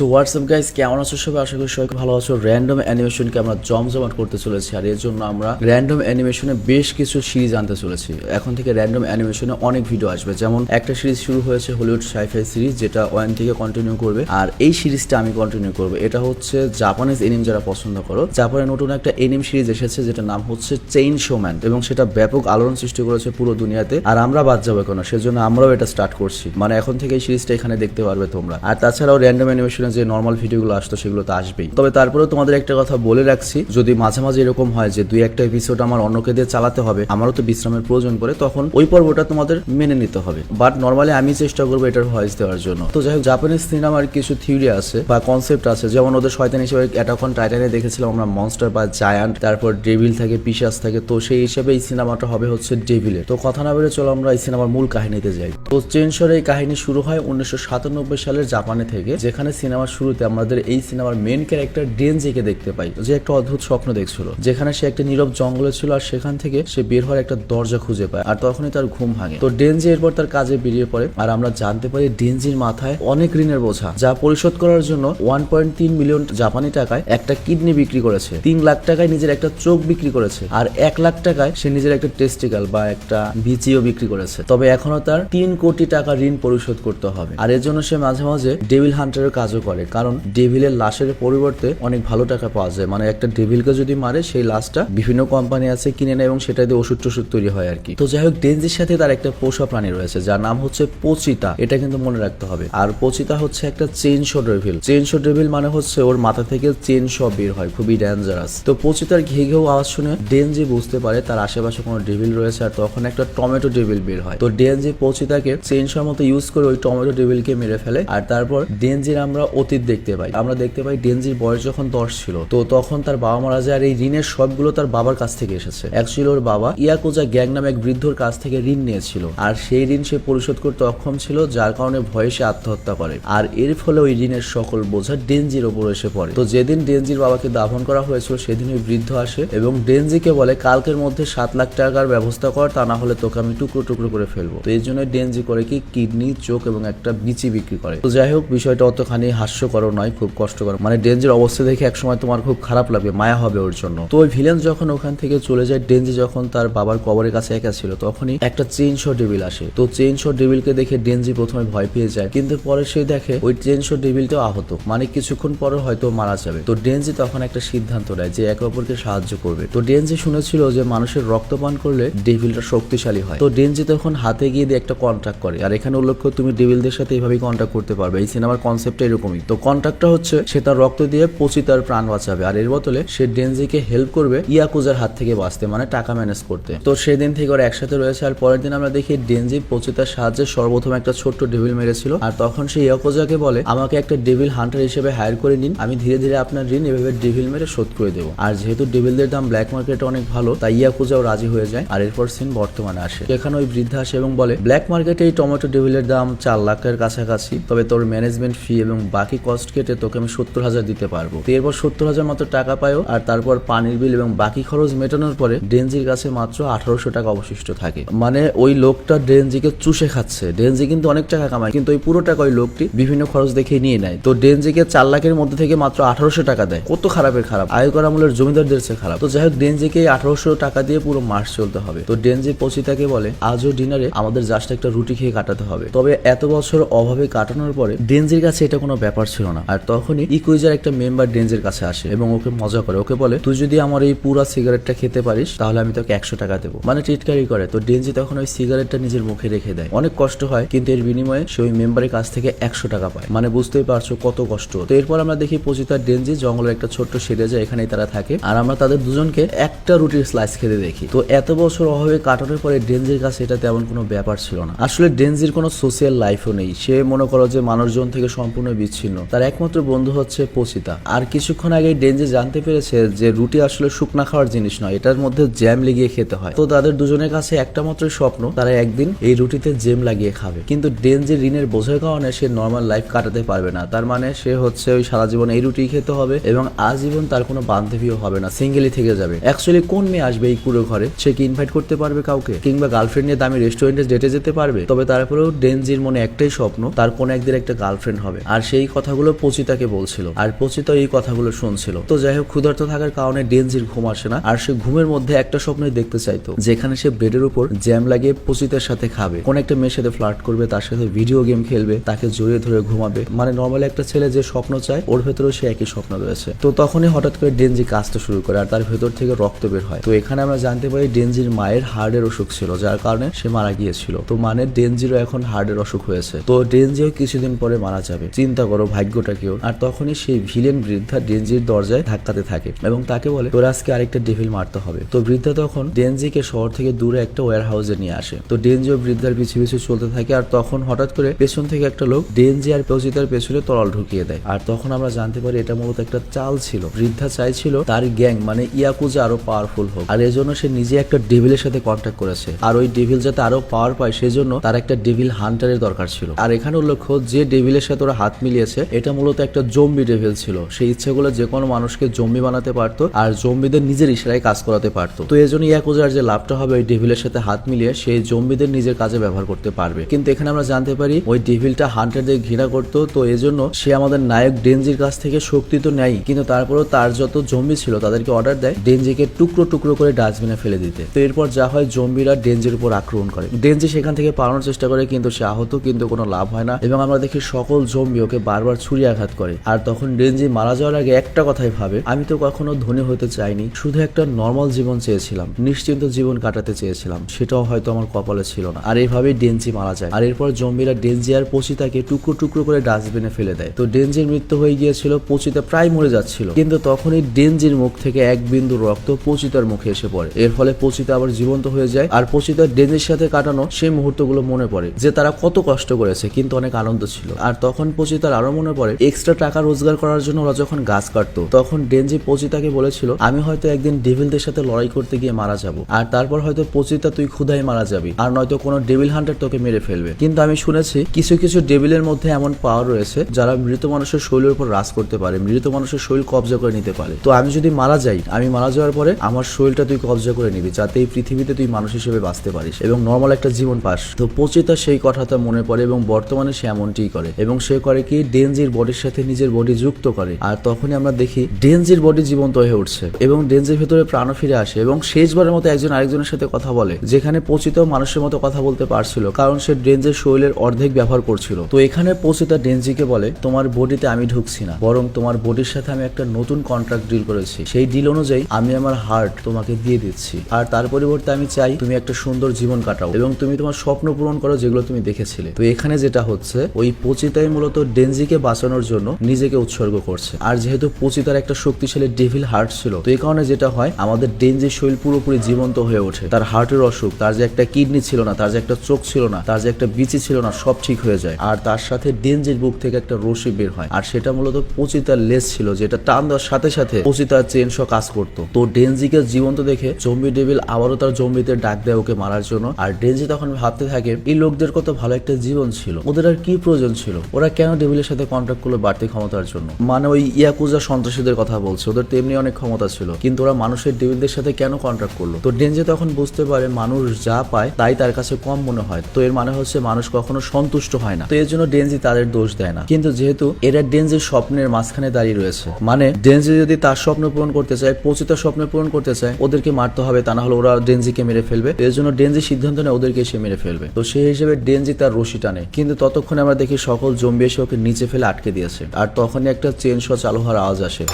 So WhatsApp guys, কেমন আছো সবাই? আশা করি সবাই ভালো আছো। র্যান্ডম অ্যানিমেশনকে আমরা জমজমাট করতে চলেছি, আর এর জন্য আমরা র্যান্ডম অ্যানিমেশনে বেশ কিছু সিরিজ আনতে চলেছি। এখন থেকে র্যান্ডম অ্যানিমেশনে অনেক ভিডিও আসবে। যেমন একটা সিরিজ শুরু হয়েছে হলিউড সাইফাই সিরিজ, যেটা 1 থেকে কন্টিনিউ করবে, আর এই সিরিজটা আমি কন্টিনিউ করবো। এটা হচ্ছে জাপানিজ এনিম যারা পছন্দ করো। জাপানে নতুন একটা এনিম সিরিজ এসেছে যেটা নাম হচ্ছে চেইনসো ম্যান, এবং সেটা ব্যাপক আলোড়ন সৃষ্টি করেছে পুরো দুনিয়াতে। আর আমরা বাদ যাবো কেন, সেজন্য আমরাও এটা স্টার্ট করছি। মানে এখন থেকে এই সিরিজটা এখানে দেখতে পারবে তোমরা। আর তাছাড়াও র্যান্ডম অ্যানিমেশনে যে নর্মাল ভিডিওগুলো আসতো সেগুলো তো আসবেই। তবে তারপরেও তোমাদের একটা কথা বলে রাখছি, যদি মাঝে মাঝে এরকম হয় যে 2-1টা এপিসোড আমার অন্যকে দিয়ে চালাতে হবে, আমারও তো বিশ্রামের প্রয়োজন পড়ে, তখন ওই পর্বটা তোমাদের মেনে নিতে হবে। বাট নর্মালি আমি চেষ্টা করবো এটার ভয়েস দেওয়ার জন্য। তো যাই হোক, জাপানিজ সিনেমার কিছু থিওরি আছে বা কনসেপ্ট আছে, যেমন ওদের শয়তান হিসেবে অ্যাটাক অন টাইটানে দেখেছিলাম আমরা মনস্টার বা জায়ান্ট, তারপর ডেভিল থাকে, পিশাচ থাকে। তো সেই হিসেবে এই সিনেমাটা হবে হচ্ছে ডেভিলের। তো কথা না বেড়ে চলো আমরা এই সিনেমার মূল কাহিনীতে যাই। তো চেইনসোর এই কাহিনী শুরু হয় 1997 সালের জাপানে থেকে, যেখানে সিনেমার শুরুতে আমাদের এই সিনেমার মেন ক্যারেক্টার ডেনজিকে দেখতে পাই, যে একটা অদ্ভুত স্বপ্ন দেখছিল, যেখানে সে একটা নীরব জঙ্গলে ছিল, আর সেখান থেকে সে বের হওয়ার একটা দরজা খুঁজে পায়, আর তখনই তার ঘুম ভাঙে। তো ডেনজি এরপর তার কাজে বেরিয়ে পড়ে, আর আমরা জানতে পারি ডেনজির মাথায় অনেক ঋণের বোঝা, যা পরিশোধ করার জন্য 1.3 মিলিয়ন জাপানি টাকায় একটা কিডনি বিক্রি করেছে, 3 লাখ টাকায় নিজের একটা চোখ বিক্রি করেছে, আর 1 লাখ টাকায় সে নিজের একটা টেস্টিক্যাল বা একটা বিচিও বিক্রি করেছে। তবে এখনো তার 3 কোটি টাকা ঋণ পরিশোধ করতে হবে। আর এর জন্য সে মাঝে মাঝে ডেভিল হান্টারের কাজও করে, কারণ ডেভিলের লাশের পরিবর্তে অনেক ভালো টাকা পাওয়া যায়। মানে একটা ডেভিলকে যদি মারে, সেই লাশটা বিভিন্ন কোম্পানি আছে কিনে নেয় এবং সেটা দিয়ে ওষুধ টষুধ তৈরি হয় আর কি। তো যাই হোক, ডেনজির সাথে তার একটা পোষা প্রাণী রয়েছে যার নাম হচ্ছে পোচিতা। এটা কিন্তু মনে রাখতে হবে। আর পোচিতা হচ্ছে একটা চেইনসো ডেভিল। চেইনসো ডেভিল মানে হচ্ছে ওর মাথা থেকে চেইনসো বের হয়, খুবই ডেঞ্জারাস। তো পোচিতার ঘে ঘেউ আওয়াজ শুনে ডেনজি বুঝতে পারে তার আশেপাশে কোনো ডেভিল রয়েছে, আর তখন একটা টমেটো ডেভিল বের হয়। তো ডেনজি পোচিতাকে চেইনসোর মতো ইউজ করে ওই টমেটো ডেভিলকে মেরে ফেলে। আর তারপর ডেনজির আমরা অতীত দেখতে পাই। আমরা দেখতে পাই ডেনজির বয়স যখন 10 ছিল, তো তখন তার বাবা মারা যায়, আর এই ঋণের সবগুলো তার বাবার কাছ থেকে এসেছে। অ্যাকচুয়ালি ওর বাবা ইয়াকুজা গ্যাং নামে এক বৃদ্ধর কাছ থেকে ঋণ নিয়েছিল, আর সেই ঋণ সে পরিশোধ করতে অক্ষম ছিল, যার কারণে ভয়ে সে আত্মহত্যা করে। আর এর ফলে ওই ঋণের সকল বোঝা ডেনজির ওপর এসে পড়ে। তো যেদিন ডেনজির বাবাকে দাফন করা হয়েছিল, সেদিন ওই বৃদ্ধ আসে এবং ডেনজিকে বলে কালকের মধ্যে 7 লাখ টাকার ব্যবস্থা কর, তা না হলে তোকে আমি টুকরো টুকরো করে ফেলবো। তো এই জন্য ডেনজি করে কি কিডনি, চোখ এবং একটা বিচি বিক্রি করে। তো যাই হোক, বিষয়টা অতখানি হাস্যকর নয়, খুব কষ্টকর। মানে ডেনজির অবস্থা দেখে একসময় তোমার খুব খারাপ লাগবে, মায়া হবে ওর জন্য। তো ওই ভিলেন যখন ওখান থেকে চলে যায়, ডেনজি যখন তার বাবার কবরের কাছে একা ছিল, তখনই একটা চেইনসো ডেভিল আসে। তো চেইনসো ডেভিলকে দেখে ডেনজি প্রথমে ভয় পেয়ে যায়, কিন্তু পরে সে দেখে ওই চেইনসো ডেভিলটাও আহত, মানে কিছুক্ষণ পরে হয়তো মারা যাবে। তো ডেনজি তখন একটা সিদ্ধান্ত নেয় যে একে অপরকে সাহায্য করবে। তো ডেনজি শুনেছিল যে মানুষের রক্ত পান করলে ডেভিলটা শক্তিশালী হয়। তো ডেনজি তখন হাতে গিয়ে দিয়ে একটা কন্ট্রাক্ট করে, আর এখানে উল্লেখ্য তুমি ডেভিলদের সাথে এইভাবেই কন্ট্যাক্ট করতে পারবে। এই সিনেমার কনসেপ্টটা এরকমই। তো কন্ট্রাক্টটা হচ্ছে সে তার রক্ত দিয়ে পোচিতার প্রাণ বাঁচাবে, আর এর বদলে সে ডেনজিকে হেল্প করবে ইয়াকুজার হাত থেকে বাঁচতে, মানে টাকা ম্যানেজ করতে। তো সেদিন থেকে ওরা একসাথে রয়েছে। আর পরের দিন আমরা দেখি ডেনজি পোচিতার সাহায্যে সর্বপ্রথম একটা ছোট্ট ডেভিল মেরেছিল, আর তখন সে ইয়াকুজাকে বলে আমাকে একটা ডেভিল হান্টার হিসেবে হায়ার করে নিন, আমি ধীরে ধীরে আপনার ঋণ এভাবে ডেভিল মেরে শোধ করে দেবো। আর যেহেতু ডেভিলদের দাম ব্ল্যাক মার্কেটে অনেক ভালো, তাই ইয়াকুজাও রাজি হয়ে যায়। আর এরপর সিন বর্তমানে আসে, এখানে ওই বৃদ্ধা আসে এবং বলে ব্ল্যাক মার্কেটে এই টমেটো ডেভিলের দাম 4 লাখের কাছাকাছি, তবে তোর ম্যানেজমেন্ট ফি এবং বাকি কস্ট কেটে তোকে আমি 70,000 দিতে পারবো। তো এরপর 70,000 মতো টাকা পায়ও, আর তারপর পানির বিল এবং বাকি খরচ মেটানোর পরে ডেনজির কাছে মাত্র 1800 টাকা অবশিষ্ট থাকে। মানে ওই লোকটা ডেনজিকে চুষে খাচ্ছে। ডেনজি কিন্তু অনেক টাকা কামায়, কিন্তু ওই পুরো টাকা ওই লোকটি বিভিন্ন খরচ দেখে নিয়ে নেয়। তো ডেনজিকে 4 লাখের মধ্যে থেকে মাত্র 1800 টাকা দেয়। কত খারাপের খারাপ, আয়কর আমলের জমিদারদের চেয়ে খারাপ। তো যাই হোক, ডেনজিকে 1800 টাকা দিয়ে পুরো মাস চলতে হবে। তো ডেনজি পোচিতাকে বলে আজও ডিনারে আমাদের জাস্ট একটা রুটি খেয়ে কাটাতে হবে। তবে এত বছর অভাবে কাটানোর পরে ডেনজির কাছে এটা কোনো ব্যাপার ছিল না। আর তখনই ইকুইজার একটা মেম্বার ডেনজির কাছে আসে এবং ওকে মজা করে, ওকে বলে তুই যদি আমার এই পুরা সিগারেটটা খেতে পারিস তাহলে আমি তোকে 100 টাকা দেবো, মানে টিটকারি করে। তো ডেনজি তখন ওই সিগারেটটা নিজের মুখে রেখে দেয়। অনেক কষ্ট হয়, কিন্তু এর বিনিময়ে সে ওই মেম্বারের কাছ থেকে 100 টাকা পায়। মানে বুঝতেই পারছো কত কষ্ট। তো এরপর আমরা দেখি পোচিতা ডেনজি জঙ্গলের একটা ছোট্ট শেডে যায়, এখানেই তারা থাকে। আর আমরা তাদের দুজনকে একটা রুটির স্লাইস খেতে দেখি। তো এত বছর অভাবে কাটানোর পরে ডেনজির কাছে এটা তেমন কোনো ব্যাপার ছিল না। আসলে ডেনজির কোনো সোশ্যাল লাইফও নেই। সে মনে করো যে মানুষজন থেকে সম্পূর্ণ বিচ্ছিন্ন। তার একমাত্র বন্ধু হচ্ছে পোচিতা। আর কিছুক্ষণ আগে ডেনজি জানতে পেরেছে যে রুটি আসলে শুকনা খাওয়ার জিনিস নয়, এটার মধ্যে জ্যাম লাগিয়ে খেতে হয়। তো তাদের দুজনের কাছে একটা মাত্র স্বপ্ন, তারা একদিন এই রুটিতে জ্যাম লাগিয়ে খাবে। কিন্তু ডেনজির ঋণের বোঝার কারণে সে নর্মাল লাইফ কাটাতে পারবে না। তার মানে সে হচ্ছে ওই সারা জীবন এই রুটি খেতে হবে এবং আজীবন তার কোনো বান্ধবীও হবে না, সিঙ্গেলই থেকে যাবে। অ্যাকচুয়ালি কোন মেয়ে আসবে এই পুরো ঘরে? সে কি ইনভাইট করতে পারবে কাউকে, কিংবা গার্লফ্রেন্ড নিয়ে দামি রেস্টুরেন্টে ডেটে যেতে পারবে? তবে তারপরেও ডেনজির মনে একটাই স্বপ্ন, তার কোনো একদিন একটা গার্লফ্রেন্ড হবে। আর সেই কথাগুলো পচিতাকে বলছিল আর পচিতা এই কথাগুলো শুনছিল। তো যাই হোক, ক্ষুধার্ত থাকার কারণে ডেনজির ঘুম আসে না, আর সে ঘুমের মধ্যে একটা স্বপ্নই দেখতে চাইতো, যেখানে সে বেডের উপর জ্যাম লাগিয়ে পচিতার সাথে খাবে, কোন একটা মেয়ের সাথে ফ্লার্ট করবে, তার সাথে ভিডিও গেম খেলবে, তাকে জড়িয়ে ধরে ঘুমাবে। মানে নর্মালি একটা ছেলে যে স্বপ্ন চায় ওর ভেতরেও সে একই স্বপ্ন রয়েছে। তো তখনই হঠাৎ করে ডেনজি কাজটা শুরু করে আর তার ভেতর থেকে রক্ত বের হয়। তো এখানে আমরা জানতে পারি ডেনজির মায়ের হার্টের অসুখ ছিল, যার কারণে সে মারা গিয়েছিল। তো মানে ডেনজিরও এখন হার্টের অসুখ হয়েছে। তো ডেনজিও কিছুদিন পরে মারা যাবে। চিন্তা করো ভাগ্যটা কেউ। আর তখনই সেই ভিলেন বৃদ্ধা ডেনজির দরজায় ধাক্কাতে থাকে এবং তাকে বলে তোর আজকে আরেকটা ডেভিল মারতে হবে। তো বৃদ্ধা তখন ডেনজিকে শহর থেকে দূরে একটা ওয়্যার হাউসে নিয়ে আসে। তো ডেনজিও বৃদ্ধার পিছু পিছু চলতে থাকে আর তখন হঠাৎ করে পেছন থেকে একটা লোক ডেনজি আর পচিতার পেছনে তরল ঢুকিয়ে দেয়। আর তখন আমরা জানতে পারি এটা মূলত একটা চাল ছিল। বৃদ্ধা চাইছিল তার গ্যাং মানে ইয়াকুজা আরো পাওয়ারফুল হোক, আর এজন্য সে নিজে একটা ডেভিলের সাথে কন্ট্যাক্ট করেছে। আর ওই ডেভিল যাতে আরো পাওয়ার পায় সেজন্য তার একটা ডেভিল হান্টারের দরকার ছিল। আর এখানে উল্লেখ্য যে ডেভিলের সাথে ওরা হাত মিলিয়েছে এটা মূলত একটা জম্বি ডেভিল ছিল। সেই ইচ্ছেগুলো যে কোনো মানুষকে জম্বি বানাতে পারতো আর জম্বিদের নিজের ইশারায় কাজ করাতে পারতো। তো এজন্য ইয়াকুজার যে লাভটা হবে ওই ডেভিলের সাথে হাত মিলিয়ে সেই জম্বিদের নিজের কাজে ব্যবহার করতে পারবে। কিন্তু এখানে আমরা জানতে পারি ওই ডেভিলটা হান্টারদের ঘৃণা করতো। তো এজন্য সে আমাদের নায়ক ডেনজির কাছ থেকে শক্তি তো নেয়, কিন্তু তারপরেও তার যত জম্বি ছিল তাদেরকে অর্ডার দেয় ডেনজিকে টুকরো টুকরো করে ডাস্টবিনে ফেলে দিতে। তো এরপর যা হয়, জম্বিরা ডেনজির উপর আক্রমণ করে। ডেনজি সেখান থেকে পালানোর চেষ্টা করে কিন্তু সে আহত, কিন্তু কোনো লাভ হয় না এবং আমরা দেখি সকল জম্বি ওকে বারবার ছুরি আঘাত করে। আর তখন ডেনজি মারা যাওয়ার আগে একটা কথাই ভাবে, আমি তো কখনো ধনী হতে চাইনি, শুধু একটা নর্মাল জীবন চেয়েছিলাম, নিশ্চিন্ত জীবন কাটাতে চেয়েছিলাম, সেটাও হয়তো আমার কপালে ছিল না। আর এইভাবেই ডেনজি মারা যায়। আর এরপর জম্বিরা ডেনজি আর পচিতাকে টুকরো টুকরো করে ডাস্টবিনে ফেলে দেয়। তো ডেনজির মৃত্যু হয়ে গিয়েছিল, পচিতা প্রায় মরে যাচ্ছিল, কিন্তু তখনই ডেনজির মুখ থেকে এক বিন্দু রক্ত পচিতার মুখে এসে পড়ে। এর ফলে পচিতা আবার জীবন্ত হয়ে যায় আর পচিতা ডেনজির সাথে কাটানো সেই মুহূর্তগুলো মনে পড়ে যে তারা কত কষ্ট করেছে কিন্তু অনেক আনন্দ ছিল। আর তখন পচিতার আরো মনে পড়ে এক্সট্রা টাকা রোজগার করার জন্য ওরা যখন গাছ কাটতো তখন ডেনজি পচিতাকে বলেছিল আমি হয়তো একদিন ডেভিলদের সাথে লড়াই করতে গিয়ে মারা যাব, আর তারপর হয়তো পচিতা তুই ক্ষুধায় মারা যাবি, আর নয়তো কোনো ডেভিল হান্টার তোকে মেরে ফেলবে। কিন্তু আমি শুনেছি কিছু কিছু ডেভিলের মধ্যে এমন পাওয়ার রয়েছে যারা মৃত মানুষের শরীরের উপর রাজ করতে পারে, মৃত মানুষের শরীর কবজা করে নিতে পারে। তো আমি যদি মারা যাই, আমি মারা যাওয়ার পরে আমার শরীরটা তুই কবজা করে নিবি, যাতে এই পৃথিবীতে তুই মানুষ হিসেবে বাঁচতে পারিস এবং নর্মাল একটা জীবন পাস। তো পচিতা সেই কথাটা মনে পড়ে এবং বর্তমানে সে এমনটিই করে এবং সে করে কি ডেনজির বডির সাথে নিজের বডি যুক্ত করে। আর তখনই আমরা দেখি ডেনজির বডি জীবন্ত হয়ে উঠছে এবং ডেনজির ভেতরে প্রাণ ফিরে আসে এবং শেষবারের মতো একজন আরেকজনের সাথে কথা বলে, যেখানে পচিতাও মানুষের মতো কথা বলতে পারছিল কারণ সে ডেনজির শরীরের অর্ধেক ব্যবহার করছিল। তো এখানে পচিতা ডেনজিকে বলে তোমার বডিতে আমি ঢুকছি না, বরং তোমার বডির সাথে আমি একটা নতুন কন্ট্রাক্ট ডিল করেছি, সেই ডিল অনুযায়ী আমি আমার হার্ট তোমাকে দিয়ে দিচ্ছি, আর তার পরিবর্তে আমি চাই তুমি একটা সুন্দর জীবন কাটাও এবং তুমি তোমার স্বপ্ন পূরণ করো যেগুলো তুমি দেখেছিলে। তো এখানে যেটা হচ্ছে ওই পচিতাই মূলত ডেনজিকে বাঁচানোর জন্য নিজেকে উৎসর্গ করছে। আর যেহেতু পচিতার একটা শক্তিশালী ডেভিল হার্ট ছিল, তো এই কারণে যেটা হয় আমাদের ডেনজির শরীর পুরোপুরি জীবন্ত হয়ে ওঠে, তার হার্টের অসুখ, তার যে একটা কিডনি ছিল না, তার যে একটা চোখ ছিল না, তার যে একটা বিচি ছিল না, সব ঠিক হয়ে যায়। আর তার সাথে ডেনজির বুক থেকে একটা রশি বের হয়, আর সেটা মূলত পচিতার লেজ ছিল, যেটা টান দেওয়ার সাথে সাথে পচিতার চেনশ কাজ করতো। তো ডেনজিকে জীবন্ত দেখে জম্বি ডেভিল আবারও তার জম্বিদের ডাক দেয় ওকে মারার জন্য। আর ডেনজি তখন ভাবতে থাকে এই লোকদের কত ভালো একটা জীবন ছিল, ওদের আর কি প্রয়োজন ছিল, ওরা কেন ডেভিলের সাথে কন্ট্যাক্ট করলো বাড়তি ক্ষমতার জন্য। মানে ওই ইয়াকুজা সন্ত্রাসীদের কথা বলছে, ওদের তেমনি অনেক ক্ষমতা ছিল, কিন্তু ওরা মানুষের ডেভিলদের সাথে কেন কন্ট্যাক্ট করলো। তো ডেনজি তখন বুঝতে পারে মানুষ যা পায় তাই তার কাছে কম মনে হয়, তো এর মানে হচ্ছে মানুষ কখনো সন্তুষ্ট হয় না। তো এর জন্য ডেনজি তাদের দোষ দেয় না, কিন্তু যেহেতু এরা ডেনজির স্বপ্নের মাঝখানে দাঁড়িয়ে রয়েছে, মানে ডেনজি যদি তার স্বপ্ন পূরণ করতে চায়, পচিতার স্বপ্ন পূরণ করতে চায়, ওদেরকে মারতে হবে, তা না হলে ওরা ডেনজিকে মেরে ফেলবে। এর জন্য ডেনজি সিদ্ধান্ত নেয় ওদেরকে সে মেরে ফেলবে। তো সেই হিসেবে ডেনজি তার রশি টানে, কিন্তু ততক্ষণে আমরা দেখি সকল জম্বি এসে ওকে নিচে ফেলে আটকে দিয়েছে। আর তখনই একটা চেন শ চালু হওয়ার আওয়াজ আসে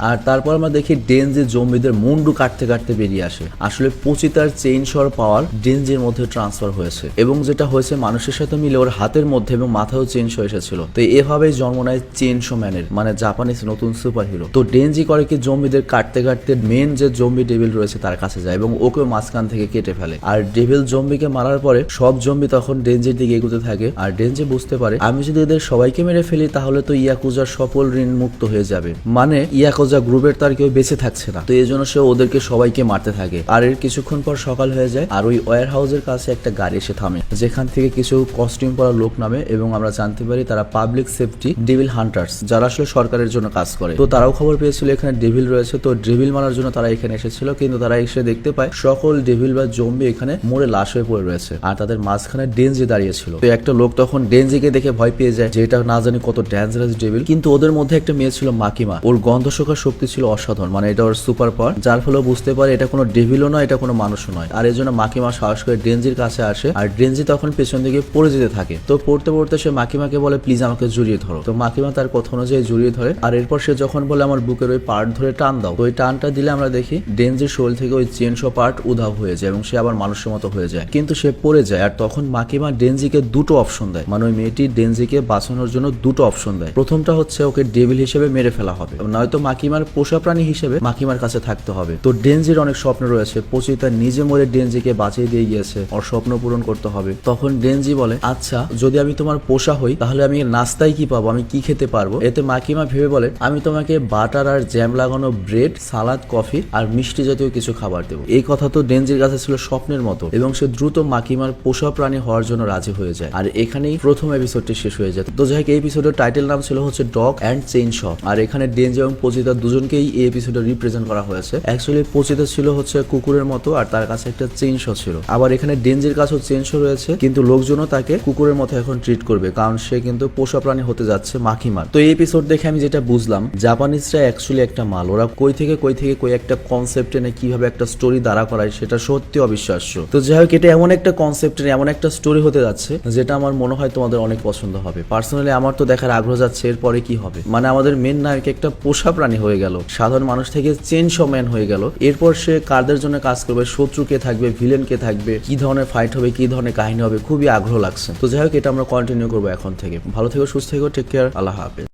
আর তারপর আমরা দেখি ডেনজি জম্বিদের মুন্ডু কাটতে কাটতে বেরিয়ে আসে। আসলে পচিতার চেইন শর পাওয়ার ডেনজির মধ্যে ট্রান্সফার হয়েছে এবং যেটা হয়েছে মানুষের সাথে মিলে ওর হাতের মধ্যে এবং মাথাও চেঞ্জ হয়ে এসেছিল। তো এভাবেই জন্ম নেয় চেইনশো ম্যানের, মানে জাপানিজ নতুন সুপার হিরো। তো ডেনজি করে কি জম্বিদের কাটতে কাটতে মেন যে জম্বি ডেভিল রয়েছে তার কাছে যায় এবং ওকে মাঝখান থেকে কেটে ফেলে। আর ডেভিল জম্বিকে মারার পরে সব জম্বি তখন ডেনজির দিকে এগোতে থাকে। আর ডেনজি বুঝতে পারে আমি যদি এদের সবাইকে মেরে ফেলি তাহলে তো ইয়াকুজার সফল ঋণ মুক্ত হয়ে যাবে, মানে ইয়াকুজা খোঁজা গ্রুপের তার কেউ বেঁচে থাকছে না। তো এই জন্য সে ওদেরকে সবাইকে মারতে থাকে। আর এর কিছুক্ষণ পর সকাল হয়ে যায় আর ওই ওয়্যার হাউসের কাছে একটা গাড়ি এসে থামে, যেখান থেকে কিছু কস্টিউম পরা লোক নামে এবং আমরা জানতে পারি তারা পাবলিক সেফটি ডেভিল হান্টার্স, যারা আসলে সরকারের জন্য কাজ করে। তো তারাও খবর পেয়েছিল এখানে ডেভিল রয়েছে, তো ডেভিল মারার জন্য তারা এখানে এসেছিল। কিন্তু তারা এসে দেখতে পায় সকল ডেভিল বা জম্বি এখানে মরে লাশ হয়ে পড়ে রয়েছে আর তাদের মাঝখানে ডেনজি দাঁড়িয়েছিল। তো একটা লোক তখন ডেনজিকে দেখে ভয় পেয়ে যায়, যে এটা না জানি কত ডেঞ্জারাস ডেভিল। কিন্তু ওদের মধ্যে একটা মেয়ে ছিল মাকিমা, ওর গন্ধ শোকার শক্তি ছিল অসাধারণ, মানে এটা ওর সুপার পাওয়ার, যার ফলে বুঝতে পারে এটা কোনো ডেভিলও নয়, এটা কোনো মানুষও নয়। আর এই জন্য মাকিমা সাহস করে ডেনজির কাছে আসে আর ডেনজি তখন পেছন দিকে পড়ে যেতে থাকে। তো পড়তে পড়তে সে মাকিমাকে বলে প্লিজ আমাকে জড়িয়ে ধরো। তো মাকিমা তার কথা অনুযায়ী জড়িয়ে ধরে আর এরপর সে যখন বলে আমার বুকের ওই পার্ট ধরে টান দাও, তো ওই টানটা দিলে আমরা দেখি ডেনজির শরীর থেকে ওই চেনশো পার্ট উধাও হয়ে যায় এবং সে আবার মানুষের মতো হয়ে যায়। কিন্তু সে পড়ে যায় আর তখন মাকিমা ডেনজিকে দুটো অপশন দেয়, মানে ওই মেয়েটি ডেনজিকে বাঁচানোর জন্য দুটো অপশন দেয়। প্রথমটা হচ্ছে ওকে ডেভিল হিসেবে মেরে ফেলা হবে, নয়তো মাকিমার পোষা প্রাণী হিসেবে মাকিমার কাছে থাকতে হবে। তো ডেনজির অনেক স্বপ্ন রয়েছে, পচিতা নিজে মরে ডেনজিকে বাঁচিয়ে দিয়ে গিয়েছে, ওর স্বপ্ন পূরণ করতে হবে। তখন ডেনজি বলে আচ্ছা যদি আমি তোমার পোষা হই তাহলে আমি নাস্তায় কি পাবো, আমি কি খেতে পারবো? এতে মাকিমা ভেবে বলে আমি তোমাকে বাটার আর জ্যাম লাগানো ব্রেড, সালাদ, কফি আর মিষ্টি জাতীয় কিছু খাবার দেবো। এই কথা তো ডেনজির কাছে ছিল স্বপ্নের মতো এবং সে দ্রুত মাকিমার পোষা প্রাণী হওয়ার জন্য রাজি হয়ে যায়। আর এখানেই প্রথম এপিসোডটি শেষ হয়ে যায়। তো যাই হোক এই এপিসোডের টাইটেল নাম ছিল হচ্ছে ডগ অ্যান্ড চেইন শ। আর এখানে ডেনজি এবং পচিতা দুজনকেই এই এপিসোডে রিপ্রেজেন্ট করা হয়েছে। অ্যাকচুয়ালি পচিতা ছিল হচ্ছে কুকুরের মতো আর তার কাছে একটা চেইন শ ছিল। আবার এখানে ডেনজির কাছেও চেইন শ রয়েছে, কিন্তু লোকজনও তাকে কুকুরের মতো এখন ট্রিট করবে কারণ সে কিন্তু পোষা প্রাণী হতে যাচ্ছে মাকিমার। তো এই এপিসোড দেখে আমি যেটা বুঝলাম, জাপানিজরা অ্যাকচুয়ালি একটা মাল, ওরা কই থেকে কই একটা কনসেপ্ট এনে কিভাবে একটা স্টোরি দাঁড়া করায় সেটা সত্যি অবিশ্বাস্য। তো যাই হোক এটা এমন একটা কনসেপ্ট এমন একটা স্টোরি হতে যাচ্ছে যেটা আমার মনে হয় তোমাদের অনেক পছন্দ হবে। পার্সোনালি আমার তো দেখার আগ্রহ যাচ্ছে এরপরে কি হবে। মানে আমাদের মেন নায়ক একটা পোষা প্রাণী হয়ে গেল, সাধারণ মানুষ থেকে চেইনশ ম্যান হয়ে গেল। এরপর সে কারদের জন্য কাজ করবে, শত্রু কে থাকবে, ভিলেন কে থাকবে, কি ধরনের ফাইট হবে, কি ধরনের কাহিনী হবে, খুবই আগ্রহ লাগছে। তো যাই হোক এটা আমরা কন্টিনিউ করবো এখন থেকে। ভালো থেকো, সুস্থ থেকো, টেক কেয়ার, আল্লাহ হাফেজ।